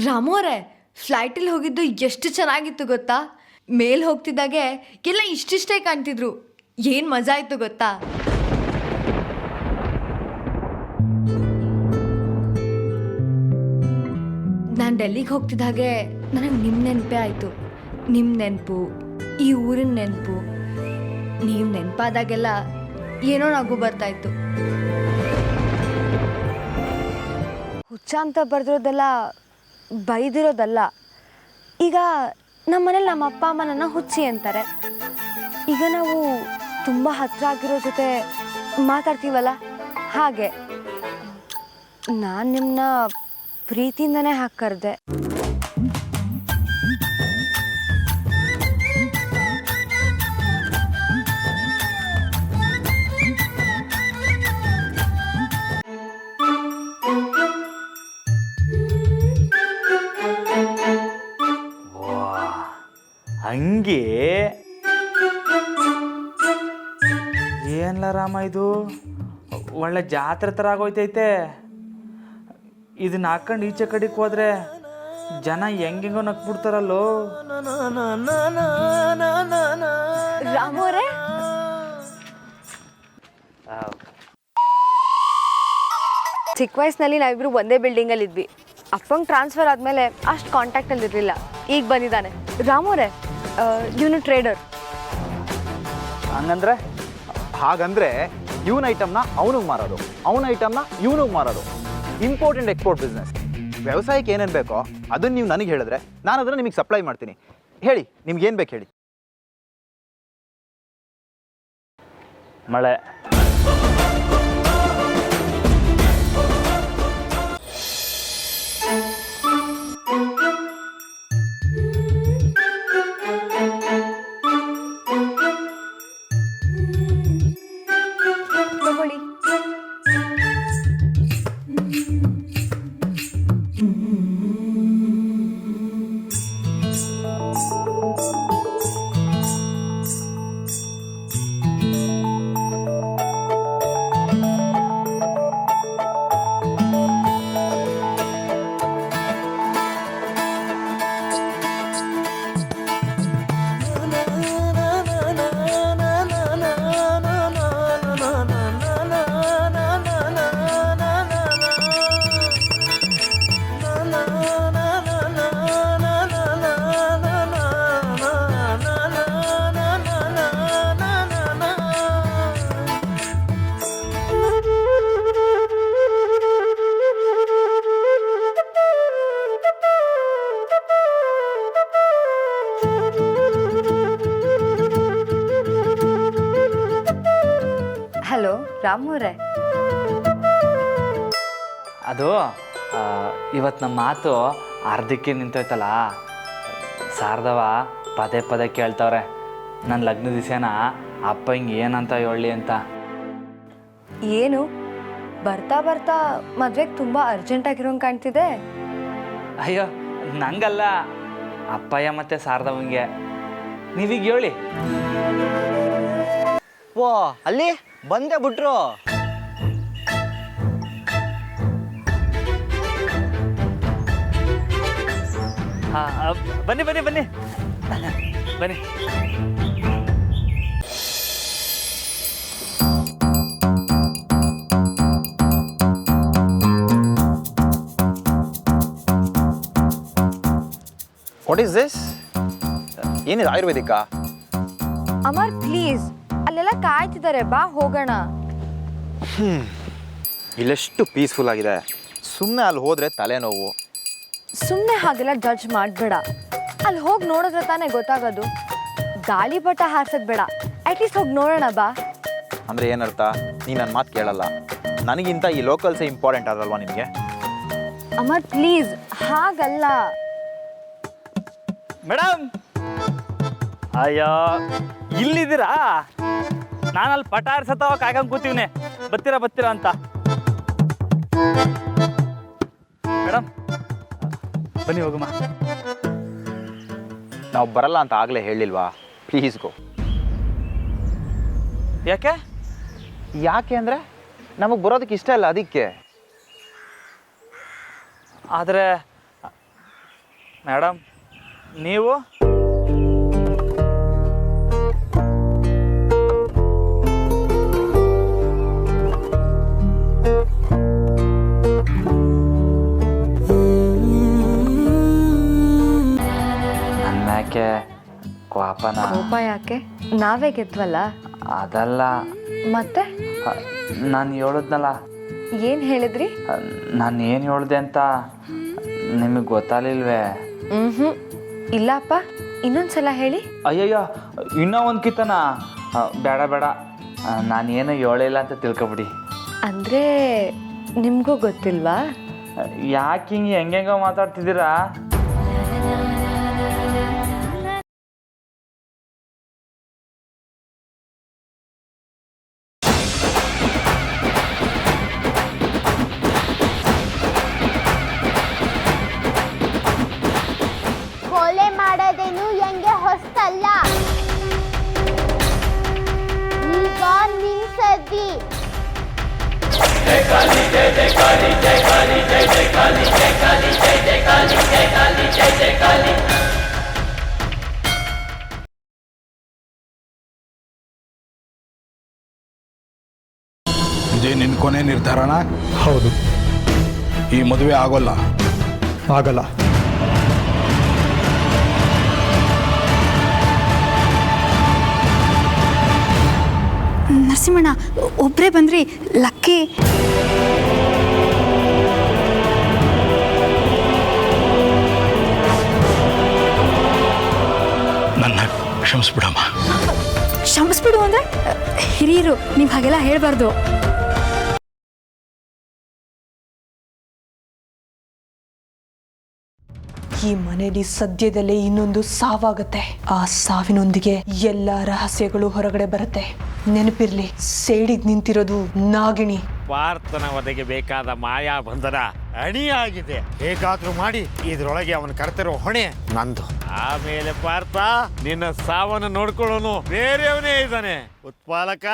ರಾಮು ಅವರೇ, ಫ್ಲೈಟಲ್ಲಿ ಹೋಗಿದ್ದು ಎಷ್ಟು ಚೆನ್ನಾಗಿತ್ತು ಗೊತ್ತಾ? ಮೇಲೆ ಹೋಗ್ತಿದ್ದಾಗೆ ಎಲ್ಲ ಇಷ್ಟಿಷ್ಟೇ ಕಾಣ್ತಿದ್ರು. ಏನು ಮಜಾ ಆಯಿತು ಗೊತ್ತಾ? ನಾನು ಡೆಲ್ಲಿಗೆ ಹೋಗ್ತಿದ್ದಾಗೆ ನನಗೆ ನಿಮ್ಮ ನೆನಪೇ ಆಯಿತು. ನಿಮ್ಮ ನೆನಪು, ಈ ಊರಿನ ನೆನಪು. ನೀವು ನೆನಪಾದಾಗೆಲ್ಲ ಏನೋ ನಗು ಬರ್ತಾಯಿತ್ತು. ಹುಚ್ಚ ಅಂತ ಬರೆದಿರೋದೆಲ್ಲ ಬೈದಿರೋದಲ್ಲ. ಈಗ ನಮ್ಮ ಮನೇಲಿ ನಮ್ಮ ಅಪ್ಪ ಅಮ್ಮ ನನ್ನ ಹುಚ್ಚಿ ಅಂತಾರೆ. ಈಗ ನಾವು ತುಂಬ ಹತ್ತಿರ ಆಗಿರೋ ಜೊತೆ ಮಾತಾಡ್ತೀವಲ್ಲ, ಹಾಗೆ ನಾನು ನಿಮ್ಮನ್ನ ಪ್ರೀತಿಯಿಂದನೇ ಹಾಕಿ ಕರೆದೆ. ಹಂಗೆ ಏನ್ಲ ರಾಮ, ಇದು ಒಳ್ಳೆ ಜಾತ್ರೆ ಥರ ಆಗೋಯ್ತೈತೆ. ಇದನ್ನ ಹಾಕೊಂಡು ಈಚೆ ಕಡೆಗೆ ಹೋದ್ರೆ ಜನ ಹೆಂಗೆಂಗೋ ನಕ್ಬಿಡ್ತಾರಲ್ಲೋ. ರಾಮು ಅವರೇ, ಚಿಕ್ಕ ವಯಸ್ಸಿನಲ್ಲಿ ನಾವಿಬ್ರು ಒಂದೇ ಬಿಲ್ಡಿಂಗಲ್ಲಿ ಇದ್ವಿ. ಅಪ್ಪಂಗೆ ಟ್ರಾನ್ಸ್ಫರ್ ಆದಮೇಲೆ ಅಷ್ಟು ಕಾಂಟ್ಯಾಕ್ಟಲ್ಲಿ ಇರಲಿಲ್ಲ. ಈಗ ಬಂದಿದ್ದಾನೆ. ರಾಮು ಅವರೇ, ಇವನು ಟ್ರೇಡರ್. ಹಂಗಂದ್ರೆ ಹಾಗಂದ್ರೆ ಇವನ ಐಟಮ್ನ ಅವನಿಗೆ ಮಾರೋದು, ಅವನ ಐಟಮ್ನ ಇವನಿಗೆ ಮಾರೋದು. Important export business. ವ್ಯವಸಾಯಕ್ಕೆ ಏನೇನು ಬೇಕೋ ಅದನ್ನು ನೀವು ನನಗೆ ಹೇಳಿದ್ರೆ ನಾನು ಅದನ್ನು ನಿಮಗೆ ಸಪ್ಲೈ ಮಾಡ್ತೀನಿ. ಹೇಳಿ, ನಿಮ್ಗೆ ಏನು ಬೇಕು ಹೇಳಿ. ಮಳೆ. ತಗೊಳ್ಳಿ. ಹಲೋ ರಾಮು ಅವರೇ. ಅದು ಇವತ್ತು ನಮ್ಮ ಮಾತು ಅರ್ಧಕ್ಕೆ ನಿಂತೋಯ್ತಲ್ಲ. ಶಾರದವ ಪದೇ ಪದೇ ಕೇಳ್ತವ್ರೆ ನನ್ನ ಲಗ್ನ ದಿವಸನ ಅಪ್ಪ ಹಿಂಗೆ ಏನಂತ ಹೇಳಿ ಅಂತ. ಏನು ಬರ್ತಾ ಬರ್ತಾ ಮದ್ವೆಗೆ ತುಂಬ ಅರ್ಜೆಂಟ್ ಆಗಿರೋಂಗೆ ಕಾಣ್ತಿದೆ. ಅಯ್ಯೋ ನಂಗಲ್ಲ, ಅಪ್ಪಯ್ಯ ಮತ್ತು ಶಾರದವಂಗೆ. ನೀವೀಗ ಹೇಳಿ. ಓ, ಅಲ್ಲಿ ಬಂದೇ ಬಿಟ್ರು. ಹಾಂ, ಬನ್ನಿ ಬನ್ನಿ ಬನ್ನಿ ಬನ್ನಿ. What is this? ಏನಿದೆ, ಆಯುರ್ವೇದಿಕಾ? ಅಮರ್ ಪ್ಲೀಸ್, ಅಲ್ಲೆಲ್ಲ ಕಾಯ್ತಿದ್ದಾರೆ, ಬಾ ಹೋಗೋಣ. ಇಲ್ಲೆಷ್ಟು ಪೀಸ್ಫುಲ್ ಆಗಿದೆ. ಸುಮ್ಮನೆ ಅಲ್ಲಿ ಹೋದರೆ ತಲೆನೋವು. ಸುಮ್ಮನೆ ಹಾಗೆಲ್ಲ ಜಡ್ಜ್ ಮಾಡಬೇಡ. ಅಲ್ಲಿ ಹೋಗಿ ನೋಡಿದ್ರೆ ತಾನೇ ಗೊತ್ತಾಗೋದು. ಗಾಳಿಪಟ ಹಾರ್ಸೋದು ಬೇಡ, ಅಟ್ಲೀಸ್ಟ್ ಹೋಗಿ ನೋಡೋಣ ಬಾ. ಅಂದರೆ ಏನರ್ಥ? ನೀನು ನನ್ನ ಮಾತು ಕೇಳಲ್ಲ. ನನಗಿಂತ ಈ ಲೋಕಲ್ಸೇ ಇಂಪಾರ್ಟೆಂಟ್ ಅದಲ್ವಾ ನಿನಗೆ? ಅಮರ್ ಪ್ಲೀಸ್, ಹಾಗಲ್ಲ. ಮೇಡಮ್, ಅಯ್ಯೋ ಇಲ್ಲಿದ್ದೀರಾ? ನಾನಲ್ಲಿ ಪಟ ಆರ್ಸತ್ತವ ಕಾಯ್ಕೊಂಡು ಕೂತೀವಿನಿ, ಬರ್ತೀರಾ ಬರ್ತೀರಾ ಅಂತ. ಮೇಡಮ್ ಬನ್ನಿ ಹೋಗಮ್ಮ. ನಾವು ಬರಲ್ಲ ಅಂತ ಆಗಲೇ ಹೇಳಿಲ್ವಾ? Please go. ಯಾಕೆ? ಯಾಕೆ ಅಂದರೆ ನಮಗೆ ಬರೋದಕ್ಕೆ ಇಷ್ಟ ಇಲ್ಲ, ಅದಕ್ಕೆ. ಆದರೆ ಮೇಡಮ್ ನೀವು? ನನ್ನ ಮ್ಯಾಕೆ ಕೋಪನ? ಕೋಪ ಯಾಕೆ? ನಾವೇ ಗೆದ್ವಲ್ಲ. ಅದಲ್ಲ, ಮತ್ತೆ ನಾನು ಹೇಳಿದ್ನಲ್ಲ. ಏನು ಹೇಳಿದ್ರಿ? ನಾನು ಏನು ಹೇಳಿದೆ ಅಂತ ನಿಮಗೆ ಗೊತ್ತಾಗಲಿಲ್ವೇ? ಹ್ಞೂ ಇಲ್ಲಪ್ಪ, ಇನ್ನೊಂದ್ಸಲ ಹೇಳಿ. ಅಯ್ಯಯ್ಯ, ಇನ್ನೂ ಒಂದು ಕಿತ್ತನ? ಬೇಡ ಬೇಡ, ನಾನೇನು ಹೇಳಿಲ್ಲ ಅಂತ ತಿಳ್ಕೊಬಿಡಿ. ಅಂದರೆ ನಿಮಗೂ ಗೊತ್ತಿಲ್ವಾ? ಯಾಕೆ ಹಿಂಗೆ ಹೆಂಗೆಂಗೋ ಮಾತಾಡ್ತಿದ್ದೀರಾ? ಕೊಲೆ ಮಾಡೋದೇನು ಹೆಂಗೆ ಹೊಸ್ತಲ್ಲ. ಈಗ ನಿನ್ ಸದ್ದಿ. ಇದೇ ನಿನ್ನ ಕೊನೆ ನಿರ್ಧಾರನ? ಹೌದು. ಈ ಮದುವೆ ಆಗೋಲ್ಲ? ಆಗಲ್ಲ. ನರಸಿಂಹಣ್ಣ ಒಬ್ಬರೇ ಬಂದ್ರಿ, ಲಕ್ಕಿ. ನನ್ನ ಕ್ಷಮಿಸ್ಬಿಡಮ್ಮ. ಕ್ಷಮಿಸ್ಬಿಡು ಅಂದ್ರೆ ಹಿರಿಯರು, ನೀವು ಹಾಗೆಲ್ಲ ಹೇಳ್ಬಾರ್ದು. ಈ ಮನೆಯಲ್ಲಿ ಸದ್ಯದಲ್ಲೇ ಇನ್ನೊಂದು ಸಾವಾಗುತ್ತೆ. ಆ ಸಾವಿನೊಂದಿಗೆ ಎಲ್ಲ ರಹಸ್ಯಗಳು ಹೊರಗಡೆ ಬರುತ್ತೆ. ನೆನಪಿರ್ಲಿ, ಸೇಡಿಗೆ ನಿಂತಿರೋದು ನಾಗಿಣಿ. ಪಾರ್ಥನ ವಧೆಗೆ ಬೇಕಾದ ಮಾಯಾ ಬಂಧನ ಅಣಿಯಾಗಿದೆ. ಹೇಗಾದ್ರೂ ಮಾಡಿ ಇದ್ರೊಳಗೆ ಅವನು ಕರೆತಿರೋ ಹೊಣೆ ನಂದು. ಆಮೇಲೆ ಪಾರ್ಥ ನಿನ್ನ ಸಾವನ್ನು ನೋಡ್ಕೊಳ್ಳೋನು ಬೇರೆಯವನೇ ಇದ್ದಾನೆ. ಉತ್ಪಾಲಕ,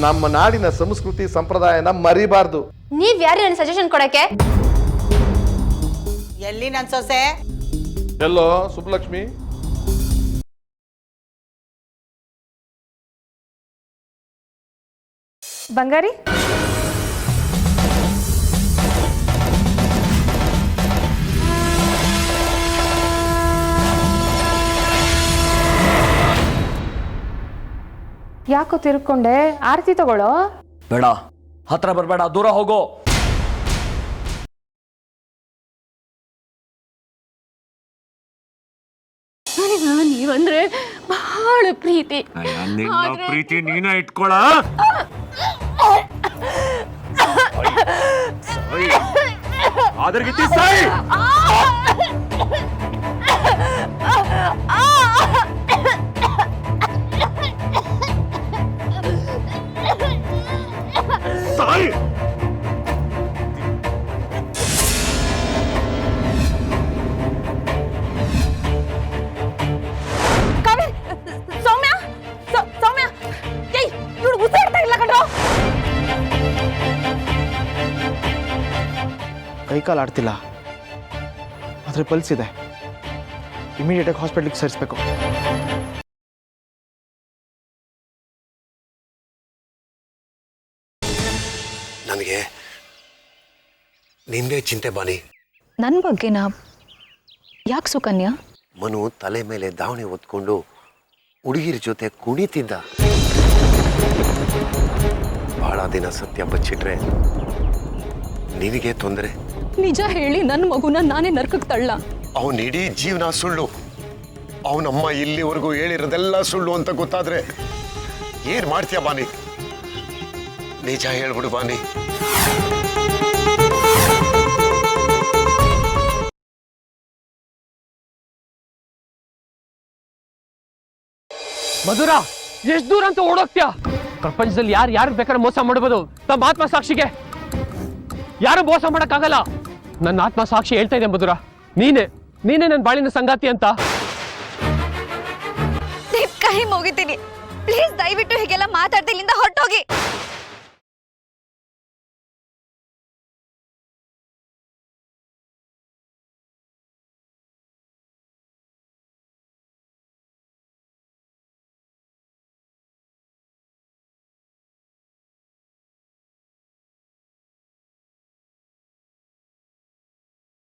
ನಮ್ಮ ನಾಡಿನ ಸಂಸ್ಕೃತಿ ಸಂಪ್ರದಾಯನ ಮರಿಬಾರ್ದು. ನೀವ್ ಯಾರು ನನ್ನ ಸಜೆಷನ್ ಕೊಡಕ್ಕೆ? ಎಲ್ಲಿ ನನ್ ಸೊಸೆ? ಎಲ್ಲೋ ಸುಬ್ಬಲಕ್ಷ್ಮಿ? ಬಂಗಾರಿ, ಯಾಕೋ ತಿರ್ಕೊಂಡೆ? ಆರತಿ ತಗೊಳ್ಳೋ. ಬೇಡ, ಹತ್ರ ಬರಬೇಡ, ದೂರ ಹೋಗೋ. ನೀವಂದ್ರೆ ಬಹಳ ಪ್ರೀತಿ. ಪ್ರೀತಿ ನೀನ ಇಟ್ಕೊಳ. ಅದ್ರಗಿತ್ತಿ ಸಾಯಿ. ಸಾಯಿ. ಸೌಮ್ಯ, ಸೌಮ್ಯ, ಇವ್ಳು ಉಸಿರಾಡ್ತಾ ಇಲ್ಲ ಕಣ್ರೋ. ಕೈಕಾಲು ಆಡ್ತಿಲ್ಲ, ಆದರೆ ಪಲ್ಸ್ ಇದೆ. ಇಮಿಡಿಯೇಟಾಗಿ ಹಾಸ್ಪಿಟ್ಲಿಗೆ ಸೇರಿಸ್ಬೇಕು. ನನಗೆ ನಿಂದೇ ಚಿಂತೆ ಬಾನಿ. ನನ್ನ ಬಗ್ಗೆನಾ? ಯಾಕೆ ಸುಕನ್ಯಾ? ಮನು ತಲೆ ಮೇಲೆ ದಾವಣಿ ಹೊತ್ಕೊಂಡು ಹುಡುಗಿರ ಜೊತೆ ಕುಣಿತಿದ್ದ. ಬಹಳ ದಿನ ಸತ್ಯ ಬಚ್ಚಿಟ್ರೆ ನಿನಗೆ ತೊಂದರೆ. ನಿಜ ಹೇಳಿ ನನ್ನ ಮಗುನ ನಾನೇ ನರ್ಕಕ್ಕೆ ತಳ್ಳ. ಅವನ ಇಡೀ ಜೀವನ ಸುಳ್ಳು. ಅವನಮ್ಮ ಇಲ್ಲಿವರೆಗೂ ಹೇಳಿರೋದೆಲ್ಲ ಸುಳ್ಳು ಅಂತ ಗೊತ್ತಾದ್ರೆ ಏನ್ ಮಾಡ್ತೀಯ ಬಾನಿ? ನಿಜ ಹೇಳ್ಬಿಡು ಬಾನಿ. ಮಧುರ, ಎಷ್ಟು ದೂರ ಅಂತ ಓಡೋಗ್ತೀಯ? ಪ್ರಪಂಚದಲ್ಲಿ ಯಾರು ಬೇಕಾದ್ರೆ ಮೋಸ ಮಾಡಬಹುದು. ತಮ್ಮ ಆತ್ಮ ಸಾಕ್ಷಿಗೆ ಯಾರು ಮೋಸ ಮಾಡಕ್ಕಾಗಲ್ಲ. ನನ್ನ ಆತ್ಮ ಸಾಕ್ಷಿ ಹೇಳ್ತಾ ಇದೆ ಮಧುರ, ನೀನೇ ನನ್ನ ಬಾಳಿನ ಸಂಗಾತಿ ಅಂತ. ಕೈ ಮುಗಿತೀನಿ, ಪ್ಲೀಸ್ ದಯವಿಟ್ಟು ಹೀಗೆಲ್ಲ ಮಾತಾಡ್ದೆ ಇಲ್ಲಿಂದ ಹೊರಟೋಗಿ